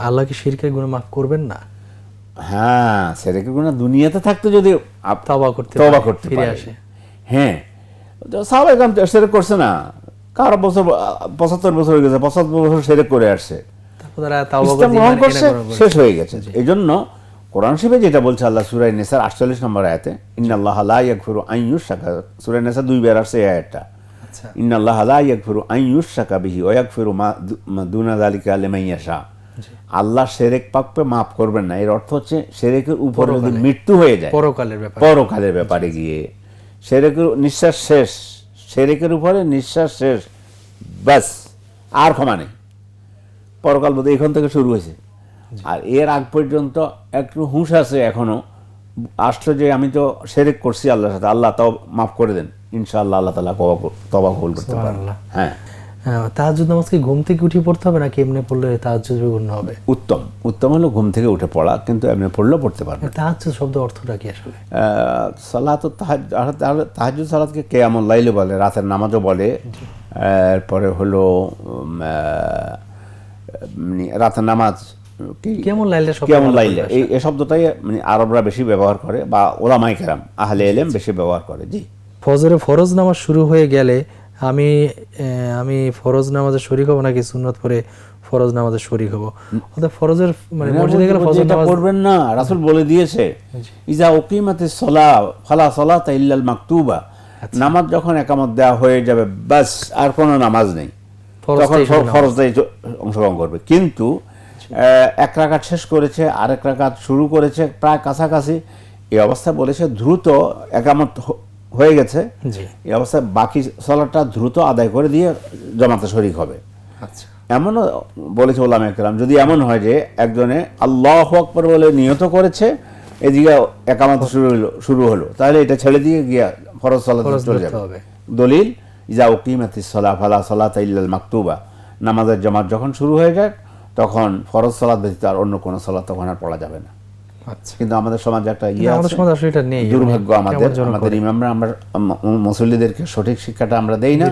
আল্লাহ কি শিরকের গুনাহ মাফ করবেন না? হ্যাঁ, শিরকের গুনাহ দুনিয়াতে থাকতে যদি তওবা করতে ফিরে আসে। হ্যাঁ, সাহাবায়ে কেরাম শিরক করছে না, কারো বছর 75 বছর হয়ে গেছে, 75 বছর শিরক করে আসছে, তারপর তারা তওবা ইসলাম গ্রহণ করছে, শেষ হয়ে গেছে। এই জন্য কোরআন শরীফে যেটা বলছে আল্লাহ সূরা নিসার 48 নম্বর আয়াতে, ইন্নাল্লাহা লা ইয়াগফিরু আন ইউশরাকা, সূরা নিসা 2 বার আসছে এই আয়াতটা। আচ্ছা, ইন্নাল্লাহা লা ইয়াগফিরু আন ইউশরাকা বিহি ওয়া ইয়াগফিরু মা দুনা যালিকা লিমান ইয়াশা। আল্লাহ শিরক পাপকে মাফ করবেন না, এর অর্থ হচ্ছে শিরকের উপরে যদি মৃত্যু হয়ে যায়, পরকালের ব্যাপারে গিয়ে শিরকের নিঃশ্বাস শেষ, শিরকের উপরে নিঃশ্বাস শেষ, বাস, আর ক্ষমা নেই। পরকাল বলতে এখান থেকে শুরু হয়েছে। আর এর আগ পর্যন্ত একটু হুঁশ আছে এখনো, আসলে যে আমি তো শিরক করছি আল্লাহর সাথে, আল্লাহ তাও মাফ করে দেন, ইনশাআল্লাহ আল্লাহ তাআলা তওবা কবুল করতে পারেন। হ্যাঁ, তাহাজ্জুদ নামাজ কি ঘুম থেকে উঠে পড়তে হবে নাকি এমনি পড়লে তাহাজ্জুদ গুনাহ হবে? উত্তম হলো ঘুম থেকে উঠে পড়া, কিন্তু এমনি পড়লেও পড়তে পারবে। তাহাজ্জুদ শব্দ অর্থটা কি আসলে? সালাত তাহাজ্জুদ সালাতকে কিয়ামুল লাইল বলে, রাতের নামাজও বলে। এরপরে হলো রাতের নামাজ, কিয়ামুল লাইল, এই শব্দটাই মানে আরবরা বেশি ব্যবহার করে, বা ওলামায়ে কেরাম আহলে ইলম বেশি ব্যবহার করে। জি, ফজরে ফরজ নামাজ শুরু হয়ে গেলে আমি ফরজ নামাজে শরীক হব নাকি সুন্নাত পড়ে ফরজ নামাজে শরীক হব? অর্থাৎ ফরজের মানে মসজিদে গেলে ফজর নামাজ পড়বেন না, রাসূল বলে দিয়েছে, ইজা উকিমাতিস সালাহ ফালা সালাতা ইল্লাল মাকতুবা। নামাজ যখন একামত দেওয়া হয়ে যাবে, বাস, আর কোনো নামাজ নেই, তখন ফরজটাই অংশগ্রহণ করবে। কিন্তু এক রাকাত শেষ করেছে, আরেক রাকাত শুরু করেছে, প্রায় কাছাকাছি, এই অবস্থা বলেছে দ্রুত একামত হয়ে গেছে, এই অবস্থায় বাকি সালাতটা দ্রুত আদায় করে দিয়ে জামাতে শরীক হবে। আচ্ছা, এমনও বলেছে ওলামায়ে কেরাম, যদি এমন হয় যে একজনে আল্লাহু আকবার বলে নিয়ত করেছে, এদিকে একামত শুরু হলো, তাহলে এটা ছেড়ে দিয়ে গিয়া ফরজ সালাতে চলে যাবে। দলিল, ইজা উকিমাতিস সালাহ ফালা সালাতা ইল্লাল মাকতুবা। নামাজের জামাত যখন শুরু হয়ে যায়, তখন ফরজ সালাত ব্যতীত আর অন্য কোনো সালাত তখন আর পড়া যাবে না। আচ্ছা, কিন্তু আমাদের সমাজে একটা দুর্ভাগ্য, আমাদের ইমামরা, আমরা মুসল্লিদেরকে সঠিক শিক্ষাটা আমরা দেই না।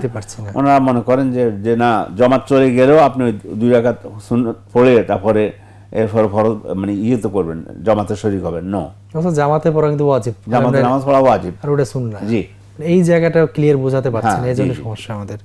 ওনারা মনে করেন যে না, জামাত চলে গেলেও আপনি 2 রাকাত সুন্নাত পড়ে তারপরে এরপর ফরজ মানে তো করবেন, জামাতে শরীক হবেন। নো, জামাতে পড়া কিন্তু ওয়াজিব, জামাতে নামাজ পড়া ওয়াজিব, আর ওটা সুন্নাহ। জি, এই জায়গাটা ক্লিয়ার বোঝাতে পারছেন, এই জন্য সমস্যা আমাদের।